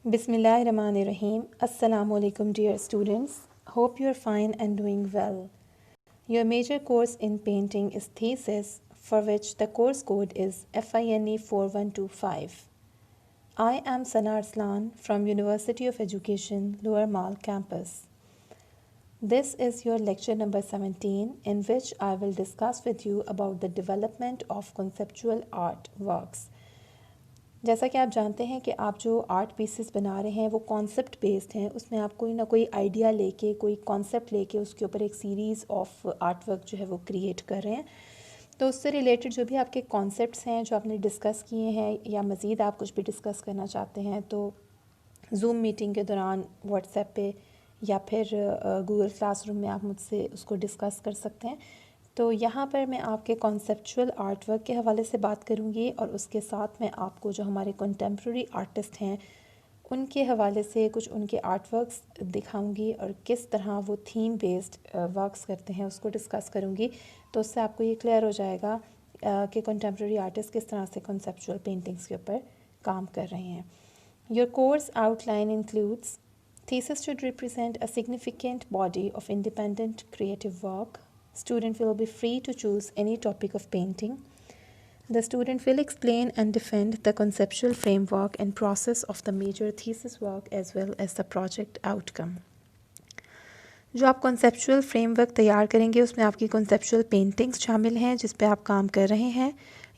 Bismillahirrahmanirrahim. Assalamu alaikum dear students. Hope you are fine and doing well. Your major course in painting is thesis, for which the course code is FINE 4125. I am Sana Arslan from University of Education, Lower Mall campus. This is your lecture number 17, in which I will discuss with you about the development of conceptual art works. جیسا کہ آپ جانتے ہیں کہ آپ جو art pieces بنا رہے ہیں وہ کانسیپٹ بیسڈ ہیں، اس میں آپ کوئی نہ کوئی آئیڈیا لے کے، کوئی کانسیپٹ لے کے اس کے اوپر ایک سیریز آف آرٹ ورک جو ہے وہ کریٹ کر رہے ہیں. تو اس سے ریلیٹڈ جو بھی آپ کے کانسیپٹس ہیں جو آپ نے ڈسکس کیے ہیں یا مزید آپ کچھ بھی ڈسکس کرنا چاہتے ہیں تو زوم میٹنگ کے دوران واٹس ایپ پہ یا پھر گوگل کلاس روم میں آپ مجھ سے اس کو ڈسکس کر سکتے ہیں. تو یہاں پر میں آپ کے کانسیپچول آرٹ ورک کے حوالے سے بات کروں گی، اور اس کے ساتھ میں آپ کو جو ہمارے کنٹمپریری آرٹسٹ ہیں ان کے حوالے سے کچھ ان کے آرٹ ورکس دکھاؤں گی، اور کس طرح وہ تھیم بیسڈ ورکس کرتے ہیں اس کو ڈسکس کروں گی. تو اس سے آپ کو یہ کلیئر ہو جائے گا کہ کنٹمپریری آرٹسٹ کس طرح سے کنسیپچول پینٹنگس کے اوپر کام کر رہے ہیں. Your course out line includes thesis should represent a significant body of independent creative work. Student will be free to choose any topic of painting. The student will explain and defend the conceptual framework and process of the major thesis work as well as the project outcome. جو آپ conceptual frame work تیار کریں گے اس میں آپ کی conceptual paintings شامل ہیں جس پہ آپ کام کر رہے ہیں.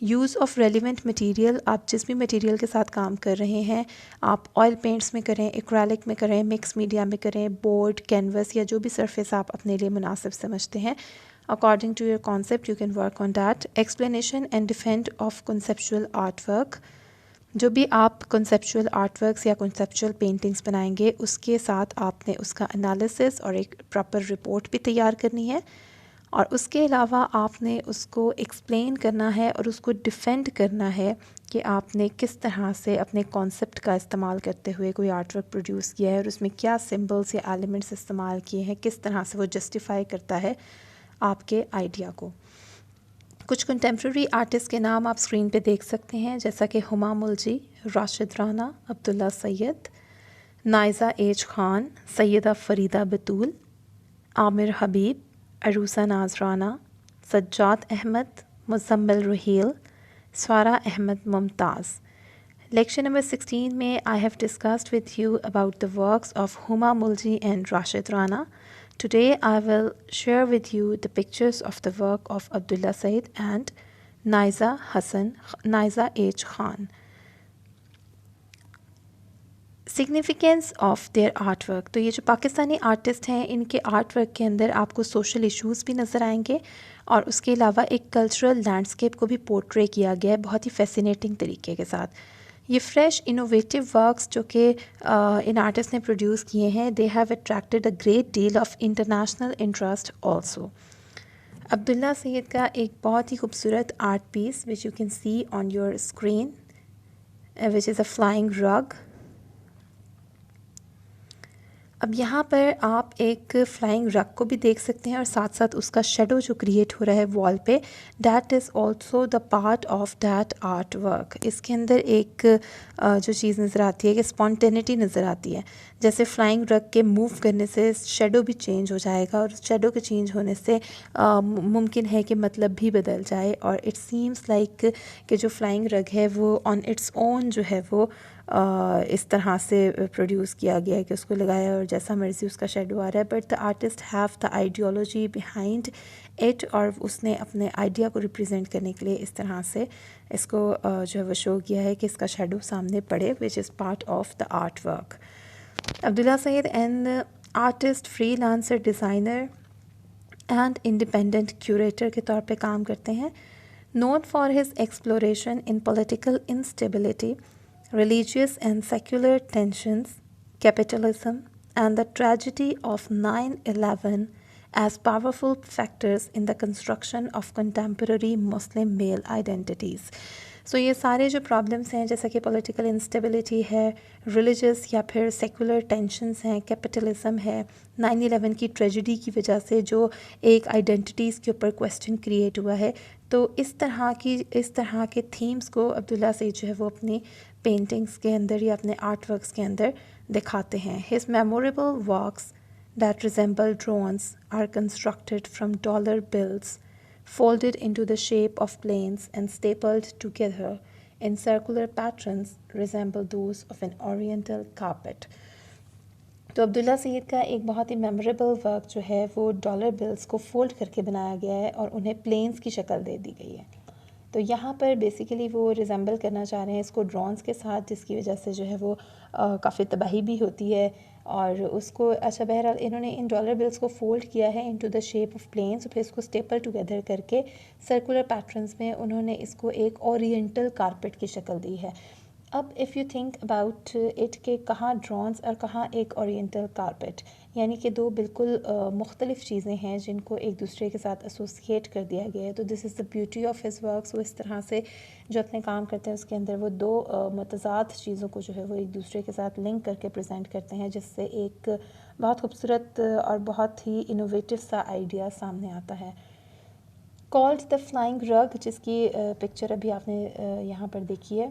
یوز آف ریلیونٹ مٹیریل، آپ جس بھی مٹیریل کے ساتھ کام کر رہے ہیں، آپ آئل پینٹس میں کریں، ایکریلک میں کریں، مکس میڈیا میں کریں، بورڈ، کینوس یا جو بھی سرفیس آپ اپنے لیے مناسب سمجھتے ہیں. According to your concept you can work on that. Explanation and defend of conceptual art work, جو بھی آپ کنسیپچول آرٹ ورکس یا کنسیپچول پینٹنگس بنائیں گے اس کے ساتھ آپ نے اس کا انالیسس اور ایک پراپر رپورٹ بھی تیار کرنی ہے، اور اس کے علاوہ آپ نے اس کو ایکسپلین کرنا ہے اور اس کو ڈیفینڈ کرنا ہے کہ آپ نے کس طرح سے اپنے کانسیپٹ کا استعمال کرتے ہوئے کوئی آرٹ ورک پروڈیوس کیا ہے، اور اس میں کیا سمبلس یا ایلیمنٹس استعمال کیے ہیں، کس طرح سے وہ جسٹیفائی کرتا ہے آپ کے آئیڈیا کو. کچھ کنٹمپریری آرٹسٹ کے نام آپ اسکرین پہ دیکھ سکتے ہیں، جیسا کہ ہما ملجی، راشد رانا، عبداللہ سید، نائزہ H.Khan، سیدہ فریدہ بطول، عامر حبیب، عروسہ ناز رانا، سجاد احمد، مزمل رحیل، سوارہ احمد ممتاز. لیکچر نمبر 16 میں I have discussed with you about the works of Huma Mulji and Rashid Rana. Today I will share with you the pictures of the work of Abdullah Syed and Naiza H.Khan. Significance of their art work, تو یہ جو Pakistani artist ہیں ان کے art work کے اندر آپ کو social issues بھی نظر آئیں گے، اور اس کے علاوہ ایک کلچرل لینڈسکیپ کو بھی پورٹرے کیا گیا ہے بہت ہی فیسینیٹنگ طریقے کے ساتھ. یہ فریش انوویٹیو ورکس جو کہ ان آرٹسٹ نے پروڈیوس کیے ہیں، they have attracted a great deal of international interest also. Abdullah Syed کا ایک بہت ہی خوبصورت art piece which you can see on your screen which is a flying rug. اب یہاں پر آپ ایک فلائنگ رگ کو بھی دیکھ سکتے ہیں، اور ساتھ ساتھ اس کا شیڈو جو کریٹ ہو رہا ہے وال پہ، that is also the part of that art work. اس کے اندر ایک جو چیز نظر آتی ہے کہ اسپونٹینٹی نظر آتی ہے، جیسے فلائنگ رگ کے موو کرنے سے شیڈو بھی چینج ہو جائے گا، اور شیڈو کے چینج ہونے سے ممکن ہے کہ مطلب بھی بدل جائے. اور اٹ سیمس لائک کہ جو فلائنگ رگ ہے وہ آن اٹس اون جو ہے وہ اس طرح سے پروڈیوس کیا گیا ہے کہ اس کو لگایا اور جیسا مرضی اس کا شیڈو آ رہا ہے. But the artist have the ideology behind it, اور اس نے اپنے آئیڈیا کو ریپرزینٹ کرنے کے لیے اس طرح سے اس کو جو ہے وہ شو کیا ہے کہ اس کا شیڈو سامنے پڑے، which is part of the art work. Abdullah Syed and artist, freelancer, designer and independent curator کے طور پہ کام کرتے ہیں. Known for his exploration in political instability, religious and secular tensions, capitalism, and the tragedy of 9/11 as powerful factors in the construction of contemporary Muslim male identities. سو یہ سارے جو problems ہیں جیسا کہ پولیٹیکل انسٹیبلٹی ہے، ریلیجس یا پھر secular tensions ہیں، کیپٹلزم ہے، 9/11 کی ٹریجڈی کی وجہ سے جو ایک آئیڈینٹیٹیز کے اوپر کویسچن کریٹ ہوا ہے، تو اس طرح کے تھیمز کو عبداللہ سید جو ہے وہ اپنی پینٹنگس کے اندر یا اپنے آرٹ ورکس کے اندر دکھاتے ہیں. His memorable works that resemble drones are constructed from dollar bills folded into the shape of planes and stapled together in circular patterns resemble those of an oriental carpet. تو عبداللہ سید کا ایک بہت ہی memorable work جو ہے وہ dollar bills کو fold کر کے بنایا گیا ہے اور انہیں پلینز کی شکل دے دی گئی ہے. تو یہاں پر بیسیکلی وہ ریزمبل کرنا چاہ رہے ہیں اس کو ڈرونز کے ساتھ، جس کی وجہ سے جو ہے وہ کافی تباہی بھی ہوتی ہے. اور اس کو اچھا بہرحال انہوں نے ان ڈالر بلز کو فولڈ کیا ہے into the shape of planes, پھر اس کو اسٹیپل ٹوگیدر کر کے سرکولر پیٹرنز میں انہوں نے اس کو ایک اورینٹل کارپٹ کی شکل دی ہے. اب if you think about it کہ کہاں ڈرونز اور کہاں ایک اورینٹل کارپٹ، یعنی کہ دو بالکل مختلف چیزیں ہیں جن کو ایک دوسرے کے ساتھ ایسوسیٹ کر دیا گیا ہے. تو this is the beauty of his works. وہ اس طرح سے جو اپنے کام کرتے ہیں اس کے اندر وہ دو متضاد چیزوں کو جو ہے وہ ایک دوسرے کے ساتھ لنک کر کے پریزنٹ کرتے ہیں، جس سے ایک بہت خوبصورت اور بہت ہی انوویٹو سا آئیڈیا سامنے آتا ہے. کالڈ دا فلائنگ رگ، جس کی پکچر ابھی آپ نے یہاں پر دیکھی ہے.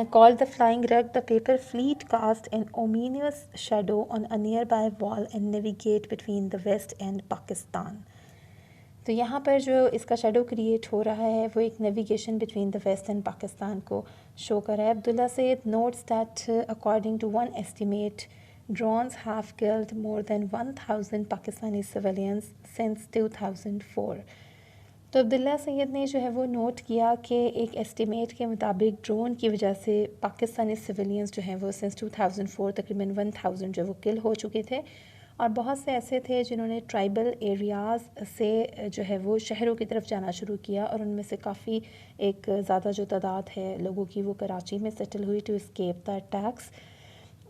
Called the flying rug, the paper fleet cast an ominous shadow on a nearby wall and navigate between the West and Pakistan. تو یہاں پر جو اس کا شیڈو کریٹ ہو رہا ہے وہ ایک navigation between the west and Pakistan کو شو کر رہا ہے. عبداللہ سید notes that according to one estimate, drones have killed more than 1,000 Pakistani civilians since 2004. تو عبداللہ سید نے جو ہے وہ نوٹ کیا کہ ایک ایسٹیمیٹ کے مطابق ڈرون کی وجہ سے پاکستانی سویلینز جو ہیں وہ سنس 2004 تقریباً 1000 جو وہ کل ہو چکے تھے، اور بہت سے ایسے تھے جنہوں نے ٹرائبل ایریاز سے جو ہے وہ شہروں کی طرف جانا شروع کیا، اور ان میں سے کافی ایک زیادہ جو تعداد ہے لوگوں کی وہ کراچی میں سیٹل ہوئی ٹو اسکیپ دا اٹیکس.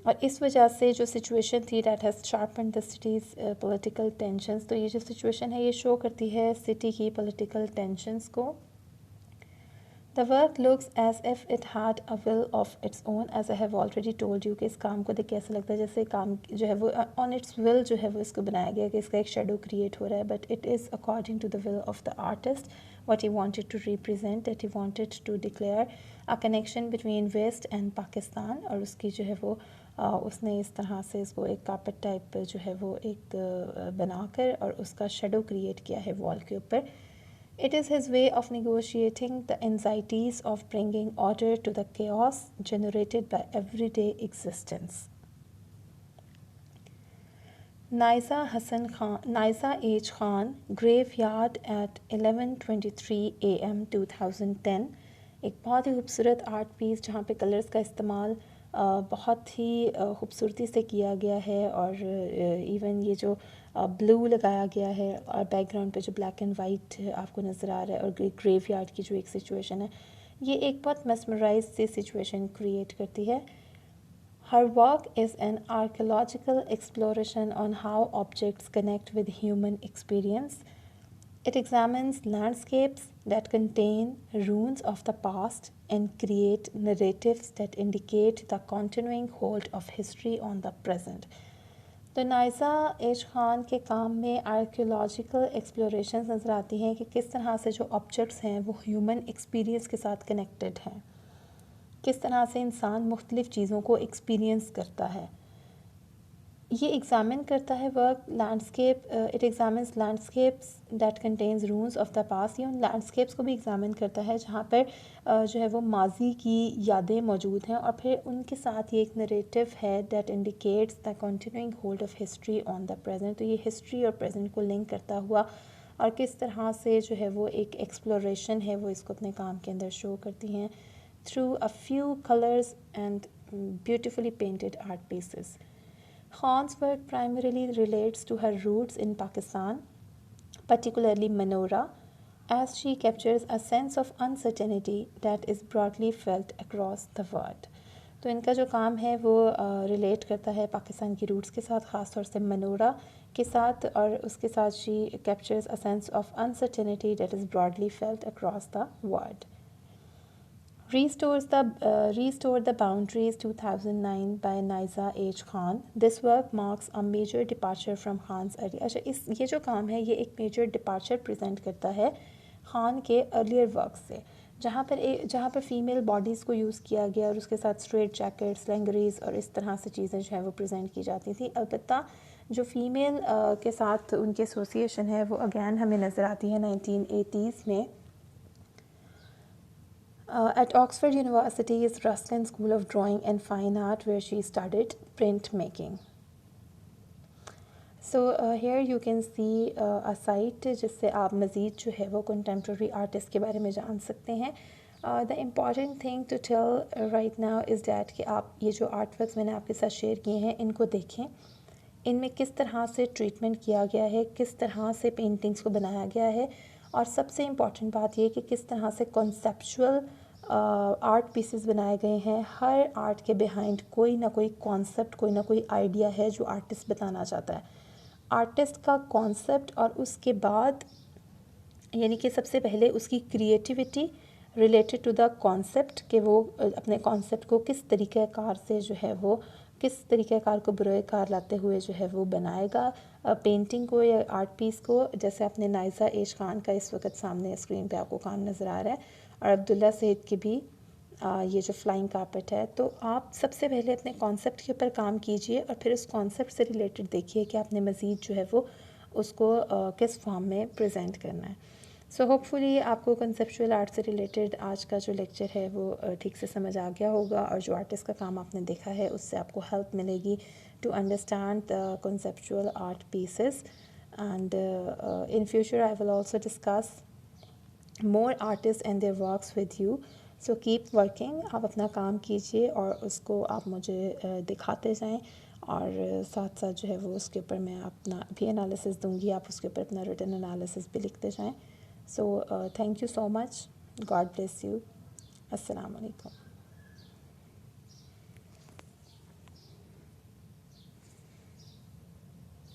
اور اس وجہ سے جو سچویشن تھی that has شارپنڈ the cities political tensions. تو یہ جو سچویشن ہے یہ شو کرتی ہے سٹی کی پولیٹیکل ٹینشنز کو. The work looks as if it had a will of its own, as I have already told you کہ اس کام کو دیکھ کے ایسا لگتا ہے جیسے کام جو ہے وہ آن اٹس ول جو ہے وہ اس کو بنایا گیا کہ اس کا ایک شیڈو کریٹ ہو رہا ہے، but it is according to the will of the artist what he wanted to represent, that he wanted to declare a connection between West and Pakistan. اور اس کی جو ہے وہ اس نے اس طرح سے اس کو ایک کارپٹ ٹائپ جو ہے وہ ایک بنا کر اور اس کا شیڈو کریٹ کیا ہے وال کے اوپر. It is his way of negotiating the anxieties of bringing order to the chaos generated by everyday existence. Naiza H.Khan, graveyard at 11:23 a.m. 2010. ایک بہت ہی خوبصورت آرٹ پیس جہاں پہ کلرز کا استعمال بہت ہی خوبصورتی سے کیا گیا ہے، اور ایون یہ جو بلو لگایا گیا ہے اور بیک گراؤنڈ پہ جو بلیک اینڈ وائٹ آپ کو نظر آ رہا ہے، اور گریو یارڈ کی جو ایک سچویشن ہے، یہ ایک بہت میسمرائز سی سچویشن کریٹ کرتی ہے. Her work is an archaeological exploration on how objects connect with human experience. It examines landscapes that contain ruins of the past and create narratives that indicate the continuing hold of history on the present. تو نائزہ H Khan کے کام میں archaeological ایکسپلوریشنز نظر آتی ہیں کہ کس طرح سے جو آبجیکٹس ہیں وہ ہیومن ایکسپیرینس کے ساتھ کنیکٹڈ ہیں، کس طرح سے انسان مختلف چیزوں کو ایکسپیرینس کرتا ہے. یہ ایگزامن کرتا ہے work landscape, it examines landscapes that contains ruins of the past. یہ ان لینڈسکیپس کو بھی ایگزامن کرتا ہے جہاں پر جو ہے وہ ماضی کی یادیں موجود ہیں، اور پھر ان کے ساتھ یہ ایک نریٹو ہے that indicates the continuing hold of history on the present. تو یہ ہسٹری اور پریزنٹ کو لنک کرتا ہوا اور کس طرح سے جو ہے وہ ایک ایکسپلوریشن ہے وہ اس کو اپنے کام کے اندر شو کرتی ہیں through a few colors and beautifully painted art pieces. Khan's work primarily relates to her roots in Pakistan, particularly Manora, as she captures a sense of uncertainty that is broadly felt across the world. تو ان کا جو کام ہے وہ relate کرتا ہے پاکستان کی roots کے ساتھ، خاص طور سے منورا کے ساتھ، اور اس کے ساتھ she captures a sense of uncertainty that is broadly felt across the world. Restore the Boundaries 2009 by Naiza H.Khan. This work marks a major departure from Khan's earlier. اچھا یہ جو کام ہے یہ ایک میجر ڈپارچر پریزنٹ کرتا ہے خان کے earlier work سے. جہاں پر فیمیل باڈیز کو یوز کیا گیا اور اس کے ساتھ اسٹریٹ جیکٹس، لینگریز اور اس طرح سے چیزیں جو ہے وہ پریزنٹ کی جاتی تھیں. البتہ جو فیمیل کے ساتھ ان کی ایسوسیشن ہے وہ اگین ہمیں نظر آتی ہے 1980s میں. At Oxford University's Ruskin School of Drawing and Fine Art, where she studied printmaking. So here you can see a site جس سے آپ مزید جو ہے وہ کنٹمپریری آرٹسٹ کے بارے میں جان سکتے ہیں. The important thing to tell right now is that کہ آپ یہ جو آرٹ ورکس میں نے آپ کے ساتھ شیئر کیے ہیں ان کو دیکھیں. ان میں کس طرح سے ٹریٹمنٹ کیا گیا ہے، کس طرح سے پینٹنگز کو بنایا گیا ہے، اور سب سے امپورٹنٹ بات یہ کہ کس طرح سے کنسیپچول آرٹ پیسز بنائے گئے ہیں. ہر آرٹ کے بیہائنڈ کوئی نہ کوئی کانسیپٹ، کوئی نہ کوئی آئیڈیا ہے جو آرٹسٹ بتانا چاہتا ہے. آرٹسٹ کا کانسیپٹ اور اس کے بعد یعنی کہ سب سے پہلے اس کی creativity related to the concept کہ وہ اپنے کانسیپٹ کو کس طریقہ کار سے جو ہے وہ کس طریقہ کار کو بروئے کار لاتے ہوئے جو ہے وہ بنائے گا پینٹنگ کو یا آرٹ پیس کو. جیسے آپ نے نائزہ ایچ خان کا اس وقت سامنے اسکرین پہ آپ کو کام نظر آ رہا ہے، اور عبداللہ سید کی بھی یہ جو فلائنگ کارپٹ ہے. تو آپ سب سے پہلے اپنے کانسیپٹ کے اوپر کام کیجئے اور پھر اس کانسیپٹ سے ریلیٹڈ دیکھیے کہ آپ نے مزید جو ہے وہ اس کو کس فارم میں پریزنٹ کرنا ہے. سو ہوپ فلی آپ کو کنسیپچول آرٹ سے ریلیٹڈ آج کا جو لیکچر ہے وہ ٹھیک سے سمجھ آ گیا ہوگا، اور جو آرٹسٹ کا کام آپ نے دیکھا ہے اس سے آپ کو ہیلپ ملے گی to understand the conceptual art pieces. And in future I will also discuss more artists and their works with you. So keep working. آپ اپنا کام کیجئے اور اس کو آپ مجھے دکھاتے جائیں، اور ساتھ ساتھ جو ہے وہ اس کے اوپر میں اپنا بھی انالیسس دوں گی، آپ اس کے اوپر اپنا ریٹن انالیسس بھی لکھتے جائیں. So thank you so much. God bless you. السلام علیکم.